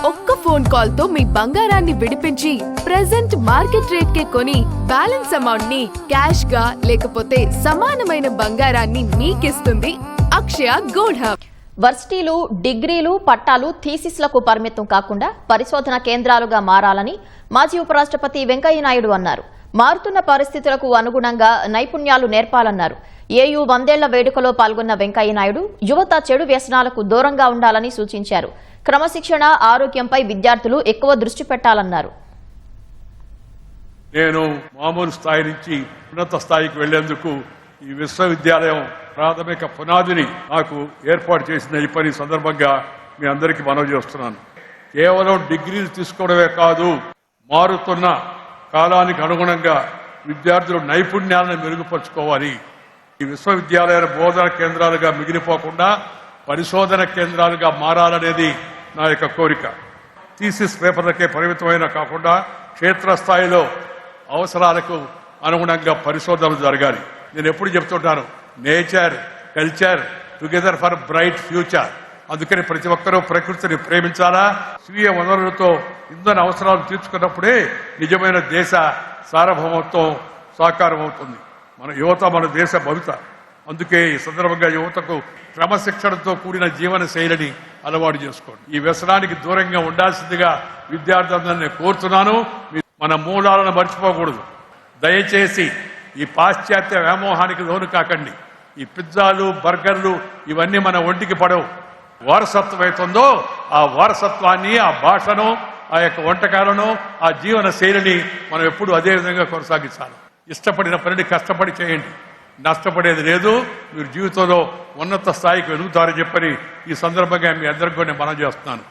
ఒక్క phone call తో మీ బంగారాన్ని విడిపించి ప్రెజెంట్ మార్కెట్ రేట్ కే కొని బ్యాలెన్స్ అమౌంట్ ని క్యాష్ గా లేకపోతే సమానమైన బంగారాన్ని మీకిస్తుంది అక్షయ గోల్డ్ హబ్. వర్సిటీలు, డిగ్రీలు, పట్టాలు, థీసిస్లకు పరిమితం కాకుండా పరిశోధన కేంద్రాలుగా మారాలని మాజీ ఉపరాష్ట్రపతి వెంకయ్యనాయుడు అన్నారు. మారుతున్న పరిస్థితులకు అనుగుణంగా నైపుణ్యాలు నేర్పాలన్నారు. ఏయూ 100ఏళ్ల వేడుకలో పాల్గొన్న వెంకయ్యనాయుడు యువత చెడు వ్యసనాలకు దూరంగా ఉండాలని సూచించారు. క్రమశిక్షణ, ఆరోగ్యంపై విద్యార్థులు ఎక్కువ దృష్టి పెట్టాలన్నారు. నేను మామూలు స్థాయి నుంచి ఉన్నత స్థాయికి వెళ్లేందుకు ఈ విశ్వవిద్యాలయం ప్రాథమిక పునాదిని నాకు ఏర్పాటు చేసిన ఈ పని సందర్భంగా మీ అందరికీ మనవి చేస్తున్నాను. కేవలం డిగ్రీలు తీసుకోవడమే కాదు, మారుతున్న కాలానికి అనుగుణంగా విద్యార్థులు నైపుణ్యాలను మెరుగుపరుచుకోవాలి. ఈ విశ్వవిద్యాలయాల బోధన కేంద్రాలుగా మిగిలిపోకుండా పరిశోధన కేంద్రాలుగా మారాలనేది నా యొక్క కోరిక. థీసిస్ పేపర్లకే పరిమితమైన కాకుండా క్షేత్రస్థాయిలో అవసరాలకు అనుగుణంగా పరిశోధనలు జరగాలి. నేను ఎప్పుడు చెప్తుంటాను, nature, culture together for bright future. అందుకని ప్రతి ఒక్కరూ ప్రకృతిని ప్రేమించాలా. స్వీయ వనరులతో ఇంధన అవసరాలు తీర్చుకున్నప్పుడే నిజమైన దేశ సార్వభౌమత్వం సాకారం అవుతుంది. మన యువత మన దేశ భవిత. అందుకే ఈ సందర్భంగా యువతకు క్రమశిక్షణతో కూడిన జీవన శైలిని అలవాటు చేసుకోండి. ఈ వ్యసనానికి దూరంగా ఉండాల్సిందిగా విద్యార్థులందరినీ కోరుతున్నాను. మన మూలాలను మర్చిపోకూడదు. దయచేసి ఈ పాశ్చాత్య వ్యామోహానికి లోను కాకండి. ఈ పిజ్జాలు, బర్గర్లు ఇవన్నీ మన ఒంటికి పడవు. వారసత్వం అవుతుందో ఆ వారసత్వాన్ని, ఆ భాషను, ఆ యొక్క వంటకాలను, ఆ జీవన శైలిని మనం ఎప్పుడు అదే విధంగా కొనసాగించాలి. ఇష్టపడిన పనిని కష్టపడి చేయండి, నష్టపడేది లేదు. మీరు జీవితంలో ఉన్నత స్థాయికి ఎదుగుతారని చెప్పని ఈ సందర్భంగా మీ అందరికీ నేను మనం చేస్తున్నాను.